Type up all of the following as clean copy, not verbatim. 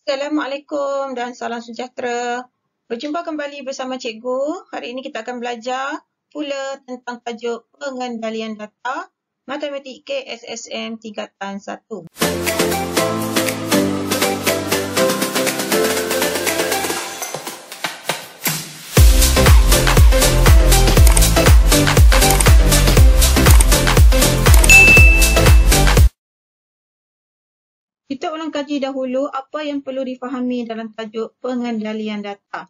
Assalamualaikum dan salam sejahtera. Berjumpa kembali bersama cikgu. Hari ini kita akan belajar pula tentang tajuk pengendalian data Matematik KSSM tingkatan 1. Kita ulang kaji dahulu apa yang perlu difahami dalam tajuk pengendalian data.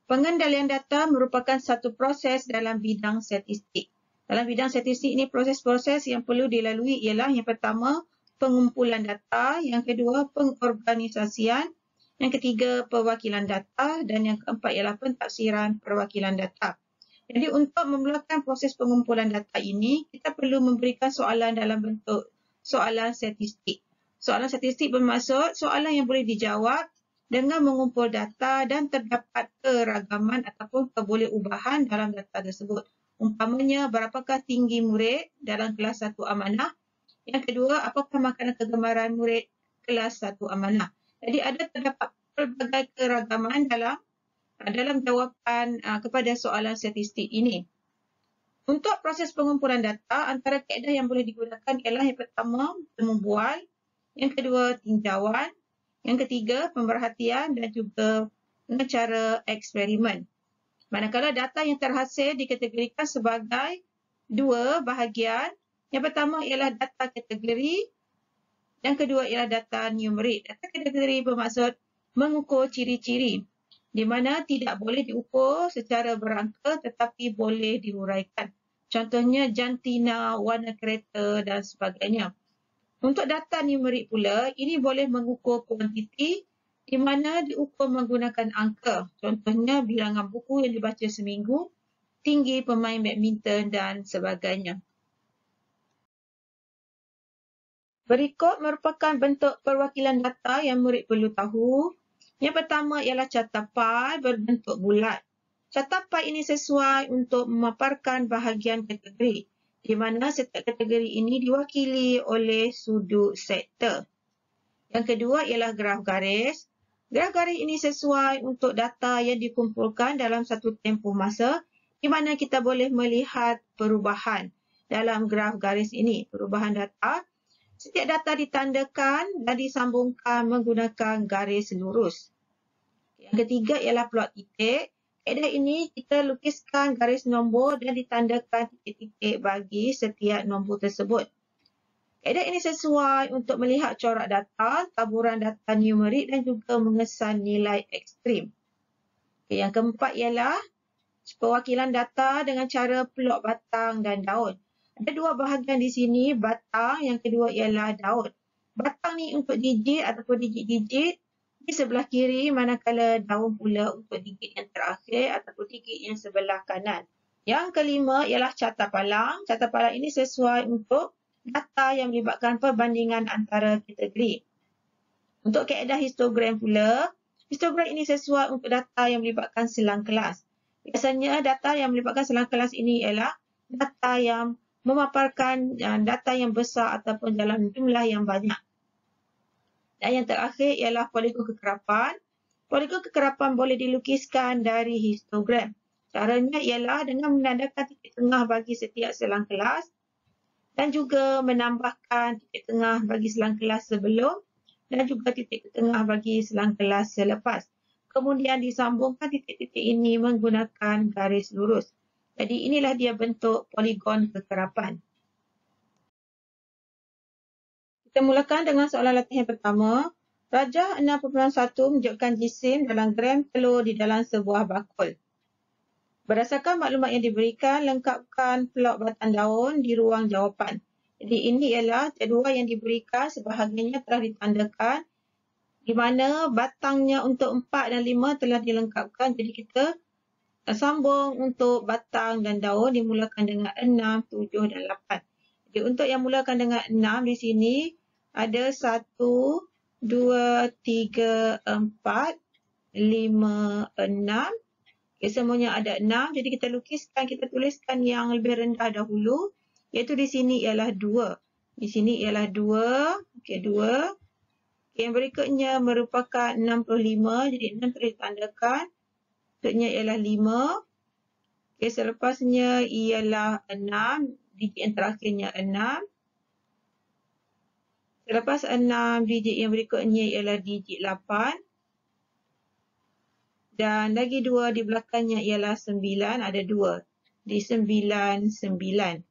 Pengendalian data merupakan satu proses dalam bidang statistik. Dalam bidang statistik ini proses-proses yang perlu dilalui ialah yang pertama pengumpulan data, yang kedua pengorganisasian, yang ketiga perwakilan data dan yang keempat ialah pentafsiran perwakilan data. Jadi untuk memulakan proses pengumpulan data ini, kita perlu memberikan soalan dalam bentuk soalan statistik. Soalan statistik bermaksud soalan yang boleh dijawab dengan mengumpul data dan terdapat keragaman ataupun keboleh-ubahan dalam data tersebut. Umpamanya, berapakah tinggi murid dalam kelas 1 amanah? Yang kedua, apakah makanan kegemaran murid kelas 1 amanah? Jadi ada terdapat pelbagai keragaman dalam jawapan kepada soalan statistik ini. Untuk proses pengumpulan data, antara kaedah yang boleh digunakan ialah yang pertama, membual, yang kedua, tinjauan, yang ketiga, pemerhatian dan juga dengan cara eksperimen. Manakala data yang terhasil dikategorikan sebagai dua bahagian. Yang pertama ialah data kategori, yang kedua ialah data numerik. Data kategori bermaksud mengukur ciri-ciri, di mana tidak boleh diukur secara berangka tetapi boleh diuraikan. Contohnya jantina, warna kereta dan sebagainya. Untuk data numerik pula, ini boleh mengukur kuantiti di mana diukur menggunakan angka. Contohnya bilangan buku yang dibaca seminggu, tinggi pemain badminton dan sebagainya. Berikut merupakan bentuk perwakilan data yang murid perlu tahu. Yang pertama ialah catapai berbentuk bulat. Catapai ini sesuai untuk memaparkan bahagian kategori, di mana setiap kategori ini diwakili oleh sudut sektor. Yang kedua ialah graf garis. Graf garis ini sesuai untuk data yang dikumpulkan dalam satu tempoh masa, di mana kita boleh melihat perubahan dalam graf garis ini. Perubahan data. Setiap data ditandakan dan disambungkan menggunakan garis lurus. Yang ketiga ialah plot titik. Kaedah ini kita lukiskan garis nombor dan ditandakan titik-titik bagi setiap nombor tersebut. Kaedah ini sesuai untuk melihat corak data, taburan data numerik dan juga mengesan nilai ekstrim. Yang keempat ialah perwakilan data dengan cara plot batang dan daun. Ada dua bahagian di sini, batang, yang kedua ialah daun. Batang ni untuk digit ataupun digit-digit di sebelah kiri, manakala daun pula untuk digit yang terakhir ataupun digit yang sebelah kanan. Yang kelima ialah carta palang. Carta palang ini sesuai untuk data yang melibatkan perbandingan antara kategori. Untuk kaedah histogram pula, histogram ini sesuai untuk data yang melibatkan selang kelas. Biasanya data yang melibatkan selang kelas ini ialah data yang memaparkan data yang besar ataupun dalam jumlah yang banyak. Dan yang terakhir ialah poligon kekerapan. Poligon kekerapan boleh dilukiskan dari histogram. Caranya ialah dengan menandakan titik tengah bagi setiap selang kelas dan juga menambahkan titik tengah bagi selang kelas sebelum dan juga titik tengah bagi selang kelas selepas. Kemudian disambungkan titik-titik ini menggunakan garis lurus. Jadi inilah dia bentuk poligon kekerapan. Kita mulakan dengan soalan latihan pertama. Rajah 6.1 menunjukkan jisim dalam gram telur di dalam sebuah bakul. Berdasarkan maklumat yang diberikan, lengkapkan plot batang daun di ruang jawapan. Jadi ini ialah jadual yang diberikan, sebahagiannya telah ditandakan, di mana batangnya untuk 4 dan 5 telah dilengkapkan. Jadi kita sambung untuk batang dan daun dimulakan dengan 6, 7 dan 8. Jadi untuk yang mulakan dengan 6 di sini ada 1, 2, 3, 4, 5, 6. Okay, semuanya ada 6. Jadi kita lukiskan, kita tuliskan yang lebih rendah dahulu. Iaitu di sini ialah 2. Di sini ialah 2. Okey, 2. Yang berikutnya merupakan 65, jadi 6 telah ditandakan. Berikutnya ialah 5. Selepasnya ialah 6, digit yang terakhirnya 6. Selepas 6, digit yang berikutnya ialah digit 8. Dan lagi 2 di belakangnya ialah 9, ada 2. Di 9, 9.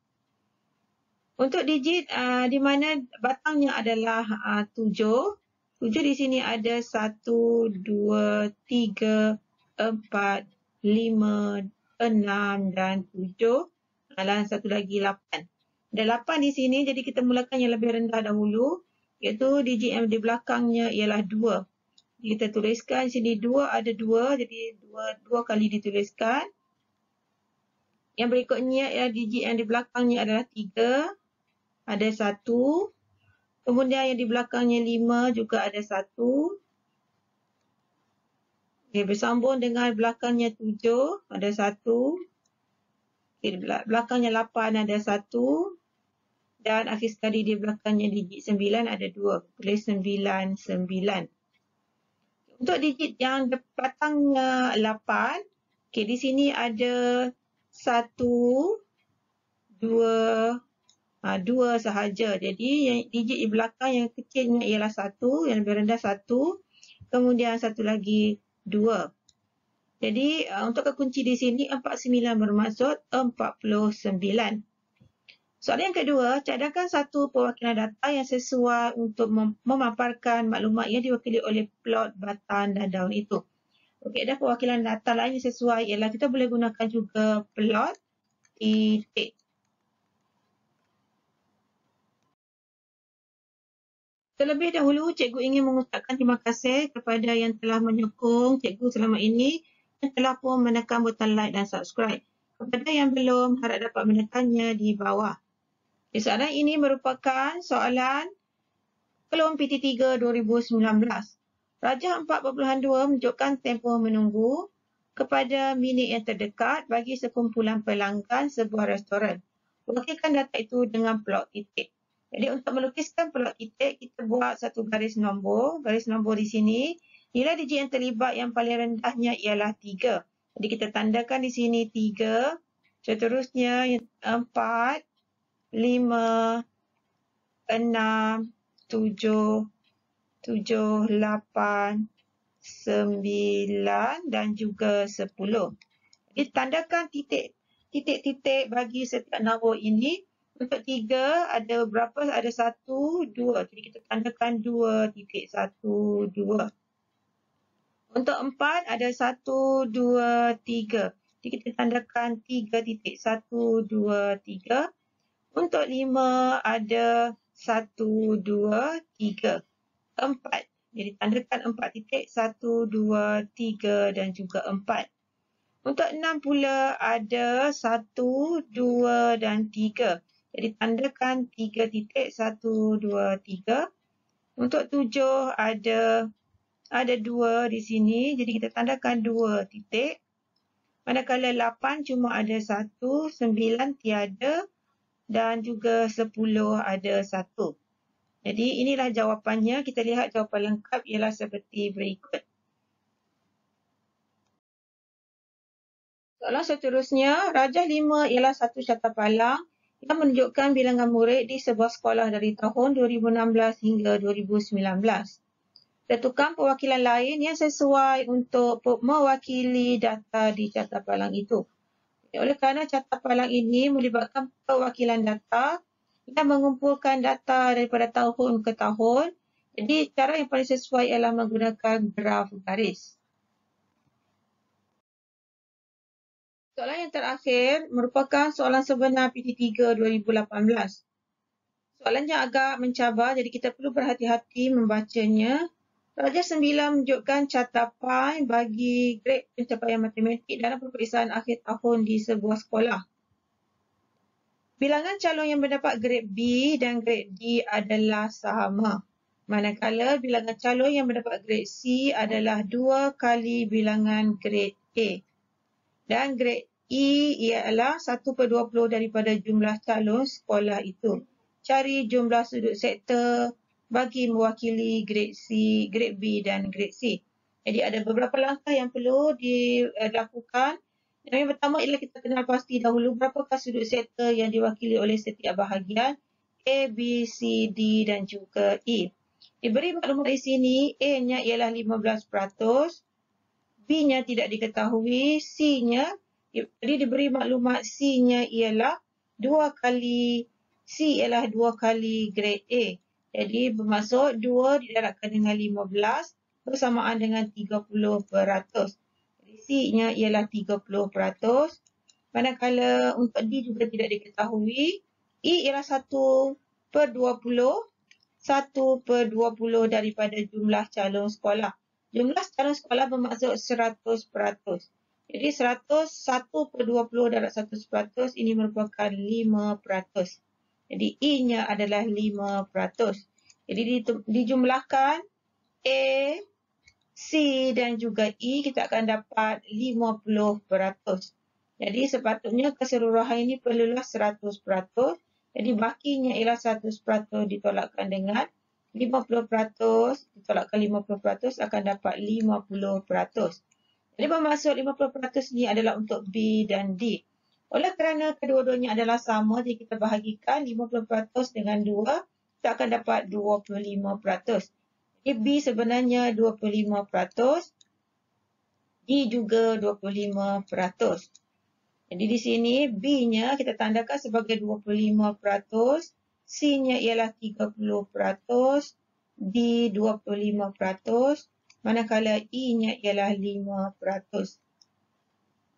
Untuk digit di mana batangnya adalah 7. 7 di sini ada 1, 2, 3, 4, 5, 6 dan 7. Dan satu lagi 8. Ada 8 di sini, jadi kita mulakan yang lebih rendah dahulu, iaitu digit yang di belakangnya ialah 2. Kita tuliskan di sini 2 ada 2, jadi 2 kali dituliskan. Yang berikutnya ialah digit yang di belakangnya adalah 3. Ada 1. Kemudian yang di belakangnya 5 juga ada 1. Okay, bersambung dengan belakangnya 7, ada 1. Okay, belakangnya 8 ada 1. Dan akhir sekali di belakangnya digit 9 ada 2. Tulis 9, 9. Untuk digit yang batangnya 8, okay, di sini ada 1, 2, 2 sahaja. Jadi yang digit di belakang yang kecilnya ialah 1, yang lebih rendah 1. Kemudian satu lagi 2. Jadi untuk kekunci di sini 49 bermaksud 49. Soalan yang kedua, cadangkan satu perwakilan data yang sesuai untuk memaparkan maklumat yang diwakili oleh plot, batang dan daun itu. Okey, ada perwakilan data lain yang sesuai ialah kita boleh gunakan juga plot, titik. Terlebih dahulu, cikgu ingin mengucapkan terima kasih kepada yang telah menyokong cikgu selama ini dan telah pun menekan butang like dan subscribe. Kepada yang belum, harap dapat menekannya di bawah. Soalan ini merupakan soalan Peluang PT3 2019. Rajah 4.2 menunjukkan tempoh menunggu kepada minit yang terdekat bagi sekumpulan pelanggan sebuah restoran. Wakilkan data itu dengan plot titik. Jadi untuk melukiskan plot titik, kita buat satu garis nombor. Garis nombor di sini, nilai digit yang terlibat yang paling rendahnya ialah 3. Jadi kita tandakan di sini 3. Seterusnya 4, 5, 6, 7, 8, 9 dan juga 10. Jadi tandakan titik-titik bagi setiap nombor ini. Untuk 3 ada berapa? Ada 1, 2. Jadi kita tandakan 2, titik 1, 2. Untuk 4 ada 1, 2, 3. Jadi kita tandakan 3, titik 1, 2, 3. Untuk 5 ada 1, 2, 3, 4. Jadi tandakan 4 titik, 1, 2, 3 dan juga 4. Untuk 6 pula ada 1, 2 dan 3. Jadi tandakan 3 titik, 1, 2, 3. Untuk 7 ada 2 di sini. Jadi kita tandakan 2 titik. Manakala 8 cuma ada 1, 9 tiada. Dan juga 10 ada 1. Jadi inilah jawapannya. Kita lihat jawapan lengkap ialah seperti berikut. Soalan seterusnya, rajah 5 ialah satu carta palang yang menunjukkan bilangan murid di sebuah sekolah dari tahun 2016 hingga 2019. Tentukan perwakilan lain yang sesuai untuk mewakili data di carta palang itu. Oleh kerana carta palang ini melibatkan perwakilan data yang mengumpulkan data daripada tahun ke tahun, jadi cara yang paling sesuai ialah menggunakan graf garis. Soalan yang terakhir merupakan soalan sebenar PT3 2018. Soalannya agak mencabar, jadi kita perlu berhati-hati membacanya. Rajah 9 menunjukkan catapan bagi grade pencapaian matematik dalam peperiksaan akhir tahun di sebuah sekolah. Bilangan calon yang mendapat grade B dan grade D adalah sama. Manakala bilangan calon yang mendapat grade C adalah 2 kali bilangan grade A. Dan grade E ialah 1/20 daripada jumlah calon sekolah itu. Cari jumlah sudut sektor bagi mewakili grade C, grade B dan grade C. Jadi ada beberapa langkah yang perlu dilakukan. Yang pertama ialah kita kenal pasti dahulu berapakah sudut sektor yang diwakili oleh setiap bahagian A, B, C, D dan juga E. Diberi maklumat di sini, A-nya ialah 15%, B-nya tidak diketahui, C-nya, jadi diberi maklumat C-nya ialah 2 kali, C ialah 2 kali grade A. Jadi bermaksud 2 didarabkan dengan 15 bersamaan dengan 30%. Jadi C-nya ialah 30%. Manakala untuk D juga tidak diketahui, E ialah 1/20, 1/20 daripada jumlah calon sekolah. Jumlah calon sekolah bermaksud 100%. Jadi 1/20 darab 100% ini merupakan 5%. Jadi E-nya adalah 5%. Jadi dijumlahkan A, C dan juga E, kita akan dapat 50%. Jadi sepatutnya keseluruhan ini perlulah 100%. Jadi bakinya ialah 100% ditolakkan dengan 50%, ditolakkan 50% akan dapat 50%. Jadi bermaksud 50% ini adalah untuk B dan D. Oleh kerana kedua-duanya adalah sama, jadi kita bahagikan 50% dengan 2, kita akan dapat 25%. Jadi B sebenarnya 25%, D juga 25%. Jadi di sini B-nya kita tandakan sebagai 25%, C-nya ialah 30%, D 25%, manakala E-nya ialah 5%.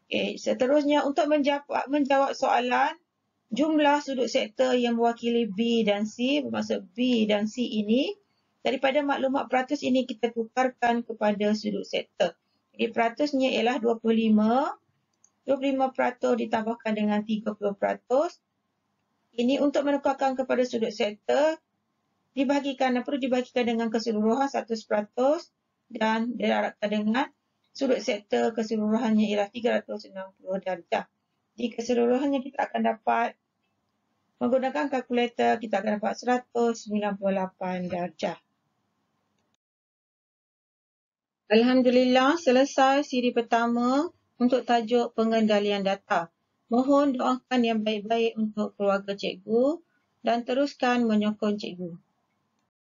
Okay, seterusnya untuk menjawab soalan jumlah sudut sektor yang mewakili B dan C, bermaksud B dan C ini, daripada maklumat peratus ini kita tukarkan kepada sudut sektor. Jadi peratusnya ialah 25% ditambahkan dengan 30%. Ini untuk menukarkan kepada sudut sektor perlu dibahagikan dengan keseluruhan 100% dan didarabkan dengan sudut sektor keseluruhannya ialah 360 darjah. Di keseluruhannya kita akan dapat menggunakan kalkulator, kita akan dapat 198 darjah. Alhamdulillah, selesai siri pertama untuk tajuk pengendalian data. Mohon doakan yang baik-baik untuk keluarga cikgu dan teruskan menyokong cikgu.